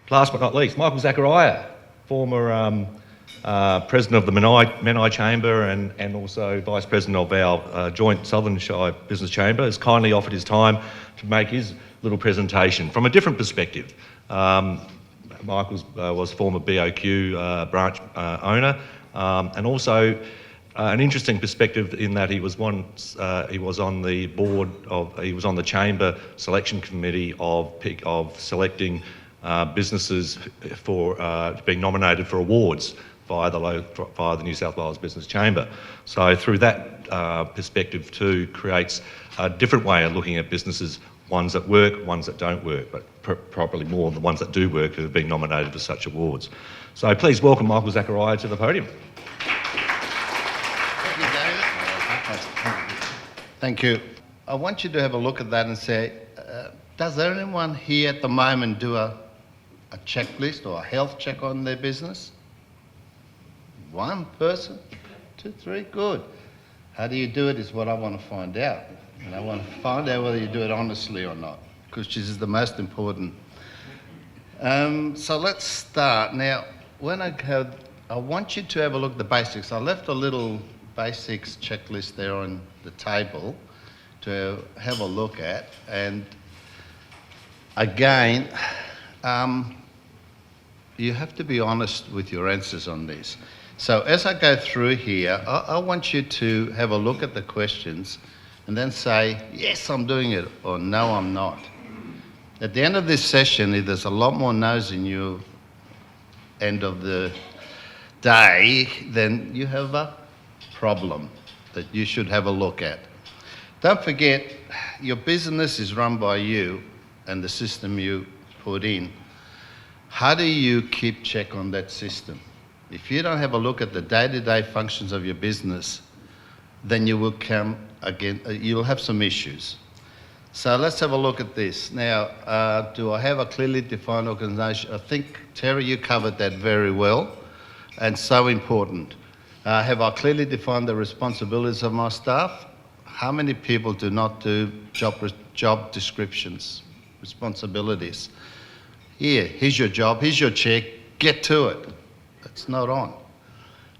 Last but not least, Michael Zacharia, former President of the Menai Chamber and also Vice President of our joint Sutherland Shire Business Chamber, has kindly offered his time to make his little presentation from a different perspective. Michael was former BOQ branch owner, and also an interesting perspective in that he was on the chamber selection committee of selecting businesses for being nominated for awards via the New South Wales Business Chamber. So through that perspective too creates a different way of looking at businesses, ones that work, ones that don't work, but probably more the ones that do work who have been nominated for such awards. So please welcome Michael Zacharia to the podium. Thank you, David. Thank you. I want you to have a look at that and say, does anyone here at the moment do a checklist or a health check on their business? One person? 2, 3, good. How do you do it is what I want to find out. And I want to find out whether you do it honestly or not, because this is the most important. So let's start. Now, I want you to have a look at the basics. I left a little basics checklist there on the table to have a look at. And again, you have to be honest with your answers on this. So as I go through here, I want you to have a look at the questions and then say, yes, I'm doing it, or no, I'm not. At the end of this session, if there's a lot more no's in your end of the day, then you have a problem that you should have a look at. Don't forget, your business is run by you and the system you put in. How do you keep check on that system? If you don't have a look at the day-to-day functions of your business, then you will you'll have some issues. So let's have a look at this. Now, do I have a clearly defined organisation? I think, Terry, you covered that very well, and so important. Have I clearly defined the responsibilities of my staff? How many people do not do job descriptions, responsibilities? Here's your job, here's your check, get to it. It's not on.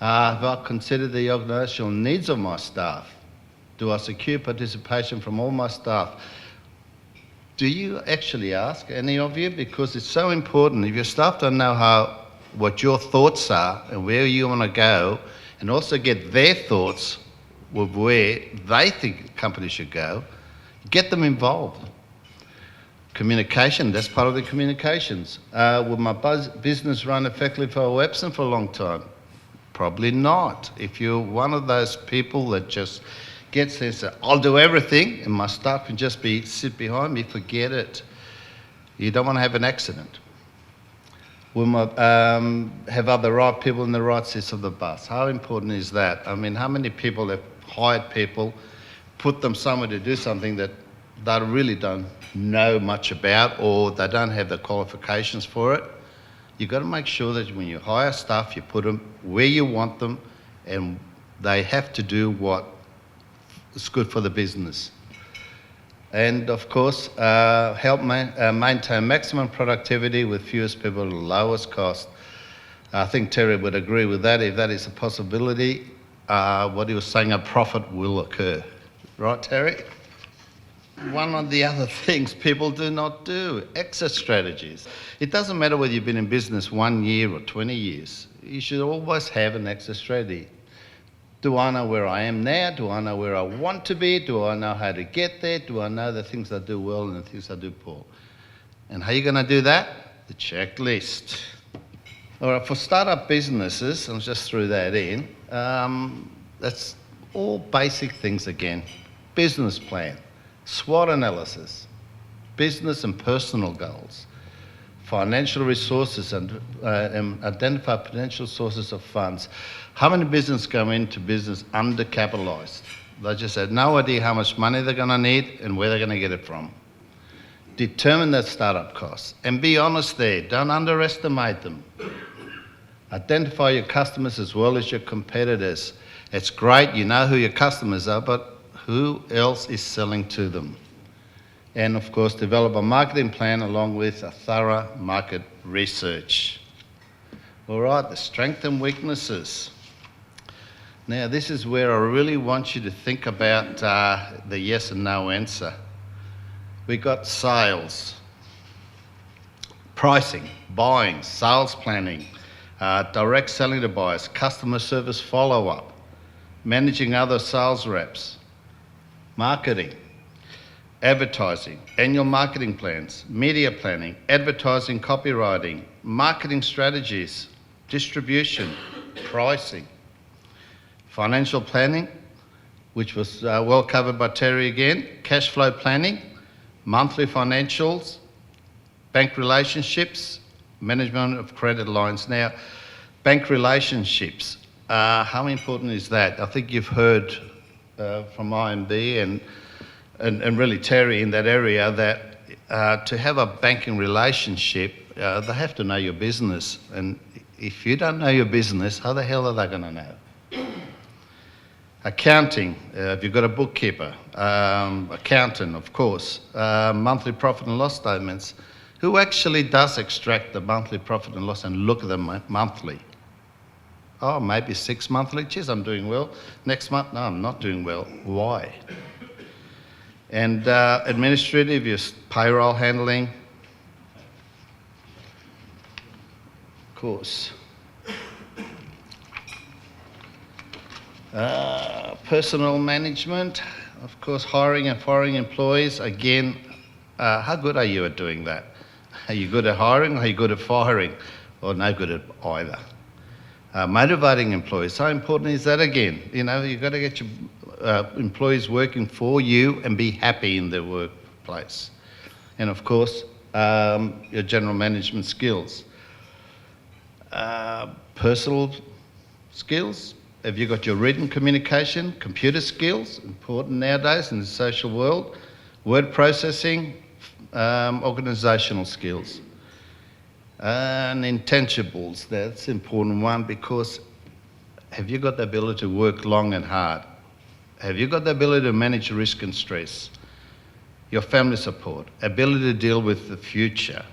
Have I considered the organisational needs of my staff? Do I secure participation from all my staff? Do you actually ask, any of you? Because it's so important. If your staff don't know what your thoughts are and where you want to go, and also get their thoughts with where they think the company should go, get them involved. Communication, that's part of the communications. Will my business run effectively if I were absent for a long time? Probably not. If you're one of those people that just gets there and says, I'll do everything and my staff can just sit behind me, forget it. You don't want to have an accident. Will have the right people in the right seats of the bus? How important is that? I mean, how many people have hired people, put them somewhere to do something that they really don't know much about, or they don't have the qualifications for it? You've got to make sure that when you hire staff, you put them where you want them, and they have to do what is good for the business. And of course, help maintain maximum productivity with fewest people at the lowest cost. I think Terry would agree with that. If that is a possibility, what he was saying, a profit will occur. Right, Terry? One of the other things people do not do, exit strategies. It doesn't matter whether you've been in business 1 year or 20 years. You should always have an exit strategy. Do I know where I am now? Do I know where I want to be? Do I know how to get there? Do I know the things I do well and the things I do poor? And how are you going to do that? The checklist. All right, for startup businesses, I'll just throw that in. That's all basic things again. Business plan, SWOT analysis, business and personal goals, financial resources, and identify potential sources of funds. How many businesses go into business undercapitalised? They just have no idea how much money they're going to need and where they're going to get it from. Determine their startup costs and be honest there. Don't underestimate them. Identify your customers as well as your competitors. It's great, you know who your customers are, but who else is selling to them? And of course, develop a marketing plan along with a thorough market research. All right, the strengths and weaknesses. Now, this is where I really want you to think about the yes and no answer. We got sales, pricing, buying, sales planning, direct selling to buyers, customer service follow-up, managing other sales reps, marketing, advertising, annual marketing plans, media planning, advertising, copywriting, marketing strategies, distribution, pricing, financial planning, which was well covered by Terry again, cash flow planning, monthly financials, bank relationships, management of credit lines. Now, bank relationships, how important is that? I think you've heard from IMD and really Terry in that area that to have a banking relationship, they have to know your business. And if you don't know your business, how the hell are they going to know? Accounting, if you've got a bookkeeper, accountant, of course, monthly profit and loss statements. Who actually does extract the monthly profit and loss and look at them monthly? Oh, maybe 6 monthly. Geez, I'm doing well. Next month, no, I'm not doing well. Why? And administrative, your payroll handling. Of course. Personnel management, of course, hiring and firing employees. Again, how good are you at doing that? Are you good at hiring or are you good at firing? Or no good at either? Motivating employees, how important is that again? You know, you've got to get your employees working for you and be happy in their workplace. And of course, your general management skills. Personal skills. Have you got your written communication, computer skills, important nowadays in the social world, word processing, organisational skills. And intangibles, that's an important one because have you got the ability to work long and hard? Have you got the ability to manage risk and stress? Your family support, ability to deal with the future,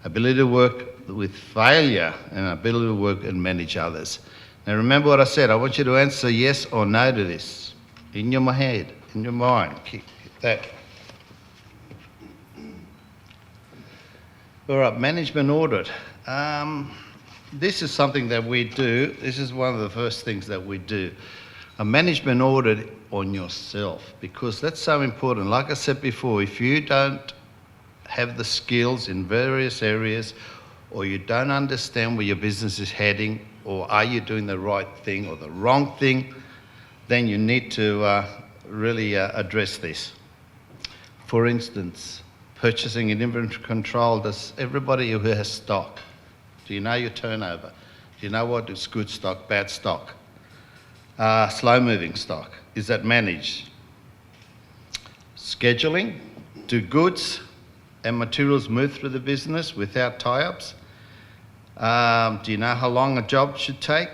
ability to work with failure, and ability to work and manage others. Now remember what I said, I want you to answer yes or no to this. In your head, in your mind, keep that. All right, management audit. This is something that we do. This is one of the first things that we do. A management audit on yourself, because that's so important. Like I said before, if you don't have the skills in various areas, or you don't understand where your business is heading, or are you doing the right thing or the wrong thing, then you need to really address this. For instance, purchasing and inventory control. Does everybody who has stock, do you know your turnover? Do you know what is good stock, bad stock? Slow moving stock, is that managed? Scheduling, do goods and materials move through the business without tie-ups? Do you know how long a job should take?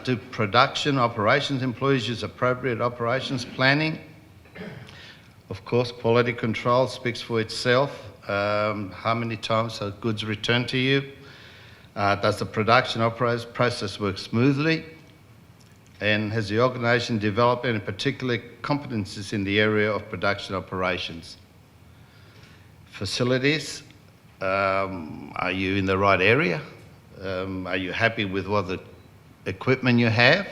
Do production operations employees use appropriate operations planning? Of course, quality control speaks for itself. How many times are goods returned to you? Does the production process work smoothly? And has the organisation developed any particular competencies in the area of production operations? Facilities, are you in the right area? Are you happy with what the equipment you have?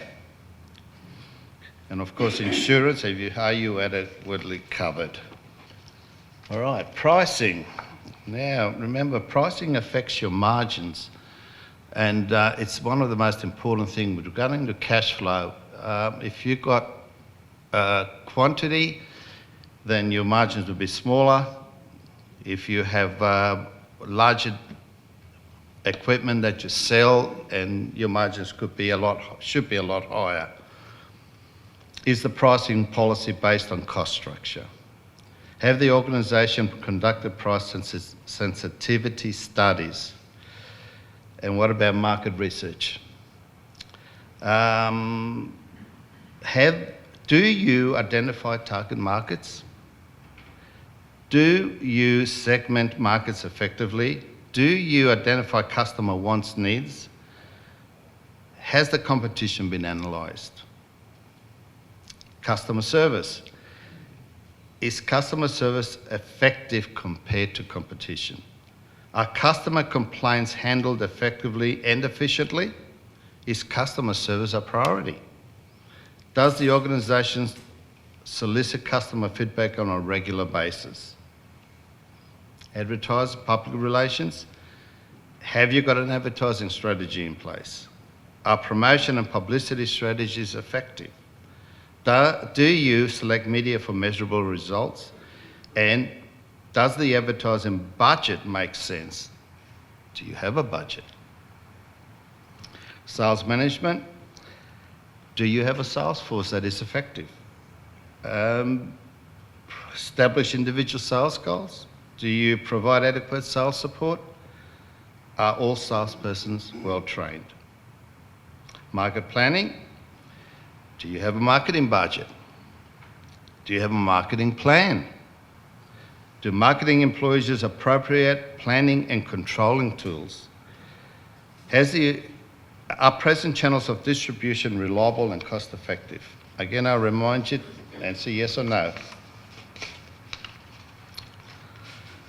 And of course, insurance, are you adequately covered? All right, pricing. Now, remember, pricing affects your margins. And it's one of the most important things regarding the cash flow. If you've got quantity, then your margins will be smaller. If you have larger equipment that you sell, and your margins should be a lot higher. Is the pricing policy based on cost structure? Have the organisation conducted price sensitivity studies? And what about market research? Do you identify target markets? Do you segment markets effectively? Do you identify customer wants, needs? Has the competition been analysed? Customer service. Is customer service effective compared to competition? Are customer complaints handled effectively and efficiently? Is customer service a priority? Does the organisation solicit customer feedback on a regular basis? Advertise, public relations. Have you got an advertising strategy in place? Are promotion and publicity strategies effective? Do you select media for measurable results? And does the advertising budget make sense? Do you have a budget? Sales management. Do you have a sales force that is effective? Establish individual sales goals. Do you provide adequate sales support? Are all salespersons well trained? Market planning. Do you have a marketing budget? Do you have a marketing plan? Do marketing employees use appropriate planning and controlling tools? Are present channels of distribution reliable and cost effective? Again, I'll remind you, answer yes or no.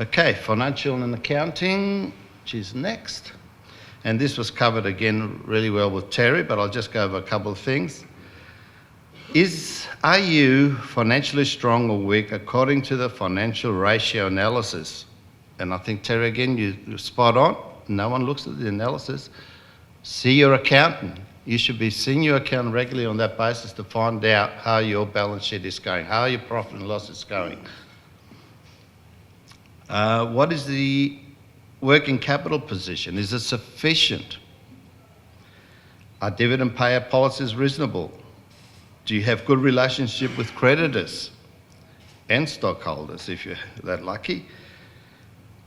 Okay, financial and accounting, which is next. And this was covered again really well with Terry, but I'll just go over a couple of things. Are you financially strong or weak according to the financial ratio analysis? And I think, Terry, again, you're spot on. No one looks at the analysis. See your accountant. You should be seeing your accountant regularly on that basis to find out how your balance sheet is going, how your profit and loss is going. What is the working capital position? Is it sufficient? Are dividend payout policies reasonable? Do you have good relationship with creditors and stockholders, if you're that lucky?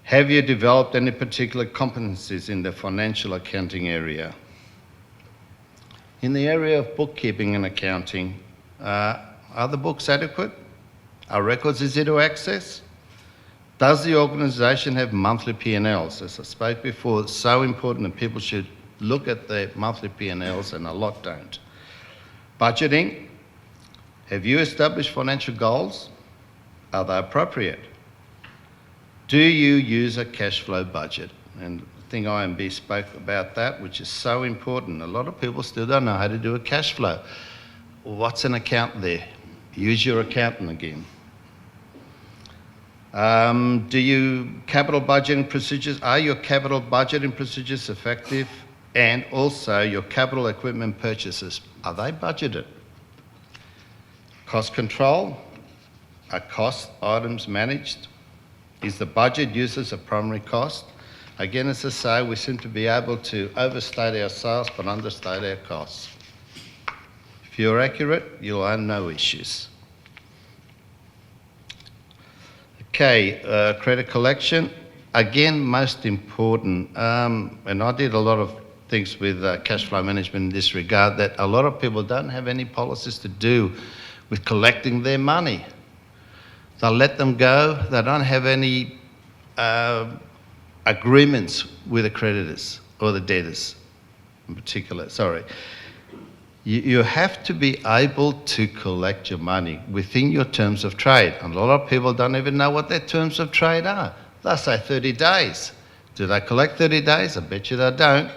Have you developed any particular competencies in the financial accounting area? In the area of bookkeeping and accounting, are the books adequate? Are records easy to access? Does the organisation have monthly P&Ls? As I spoke before, it's so important that people should look at their monthly P&Ls, and a lot don't. Budgeting. Have you established financial goals? Are they appropriate? Do you use a cash flow budget? And I think IMB spoke about that, which is so important. A lot of people still don't know how to do a cash flow. What's an account there? Use your accountant again. Do you capital budgeting procedures? Are your capital budgeting procedures effective? And also your capital equipment purchases, are they budgeted? Cost control. Are cost items managed? Is the budget used as a primary cost? Again, as I say, we seem to be able to overstate our sales but understate our costs. If you're accurate, you'll have no issues. Okay, credit collection. Again, most important, and I did a lot of things with cash flow management in this regard, that a lot of people don't have any policies to do with collecting their money. They'll let them go. They don't have any agreements with the creditors or the debtors in particular, sorry. You have to be able to collect your money within your terms of trade. And a lot of people don't even know what their terms of trade are. They say 30 days. Do they collect 30 days? I bet you they don't.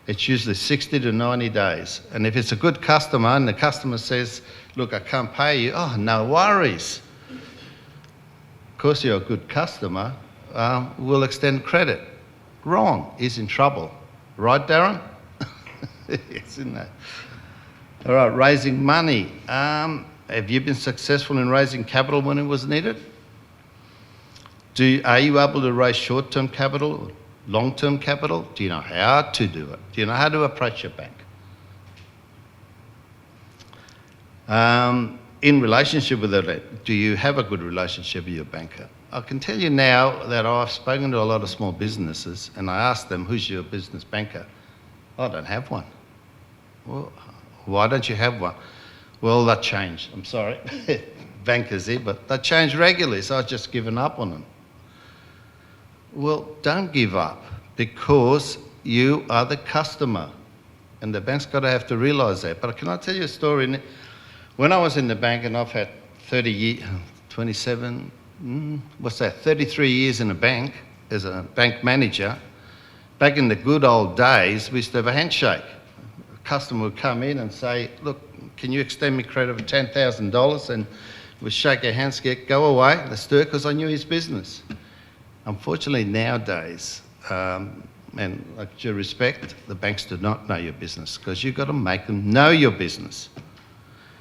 It's usually 60 to 90 days. And if it's a good customer and the customer says, look, I can't pay you, oh, no worries. Of course, you're a good customer, we'll extend credit. Wrong, he's in trouble. Right, Darren? Isn't that? All right, raising money. Have you been successful in raising capital when it was needed? Are you able to raise short-term capital or long-term capital? Do you know how to do it? Do you know how to approach your bank? In relationship with it, do you have a good relationship with your banker? I can tell you now that I've spoken to a lot of small businesses and I asked them, who's your business banker? I don't have one. Well, why don't you have one? Well, that changed. I'm sorry. bankers here, but they change regularly, so I've just given up on them. Well, don't give up, because you are the customer, and the bank's got to have to realise that. But can I tell you a story? When I was in the bank, and I've had 33 years in a bank as a bank manager. Back in the good old days, we used to have a handshake. A customer would come in and say, look, can you extend me credit of $10,000? And we'd shake our hands, go away, let's do it, because I knew his business. Unfortunately, nowadays, and like due respect, the banks do not know your business, because you've got to make them know your business.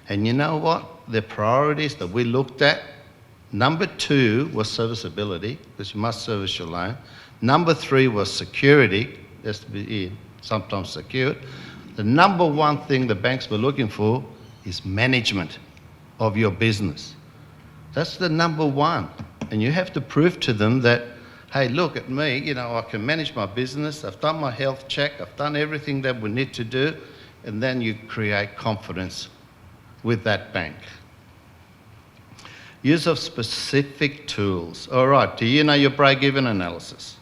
And you know what? The priorities that we looked at, number 2 was serviceability, because you must service your loan. Number 3 was security, has to be sometimes secured. The number 1 thing the banks were looking for is management of your business. That's the number 1. And you have to prove to them that, hey, look at me, I can manage my business, I've done my health check, I've done everything that we need to do, and then you create confidence with that bank. Use of specific tools. All right, do you know your break-even analysis?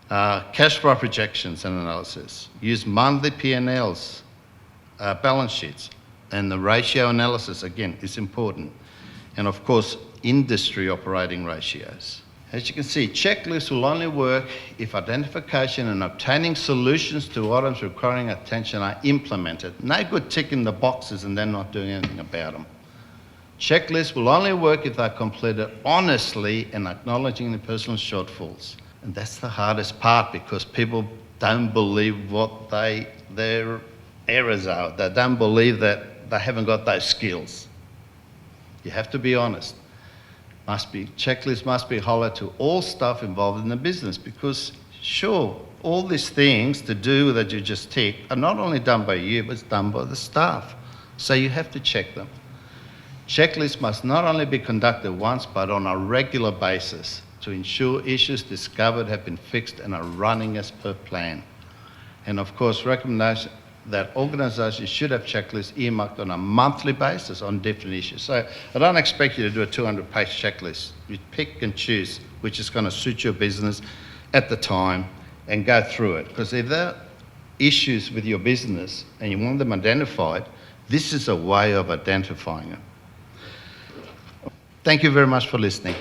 Cash flow projections and analysis. Use monthly P&Ls, balance sheets, and the ratio analysis, again, is important. And of course, industry operating ratios. As you can see, checklists will only work if identification and obtaining solutions to items requiring attention are implemented. No good ticking the boxes and then not doing anything about them. Checklists will only work if they're completed honestly and acknowledging the personal shortfalls. And that's the hardest part, because people don't believe what their errors are. They don't believe that they haven't got those skills. You have to be honest. Checklists must be hollow to all staff involved in the business, because sure, all these things to do that you just tick are not only done by you, but it's done by the staff. So you have to check them. Checklists must not only be conducted once, but on a regular basis to ensure issues discovered have been fixed and are running as per plan. And of course, recommendation that organisations should have checklists earmarked on a monthly basis on different issues. So I don't expect you to do a 200-page checklist. You pick and choose which is going to suit your business at the time and go through it. Because if there are issues with your business and you want them identified, this is a way of identifying them. Thank you very much for listening.